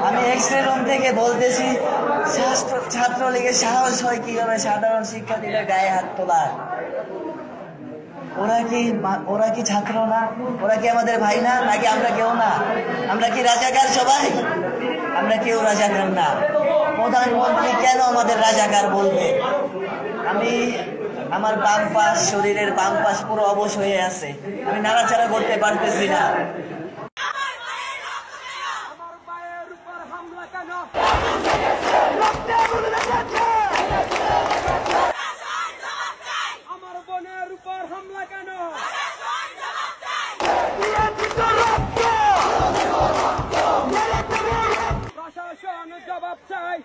আমি x-ray room থেকে বলতেছি ছাত্রলীগের সাহস হয় কিভাবে সাধারণ শিক্ষার্থীদের গায়ে হাত তোলার? ওরা কি ছাত্র না? ওরা কি আমাদের ভাই না? নাকি আমরা কেউ না? আমরা কি রাজাকার সবাই? আমরা কেউ রাজাকার না। প্রধানমন্ত্রী কেন আমাদের রাজাকার বলবে? আমার বাম পাশ, শরীরের বাম পাশ পুরো অবশ হয়ে আছে, আমি নাড়াচাড়া করতে পারতেছি না। আমার বোনের উপর হামলা কেন? প্রশাসন জবাব চাই।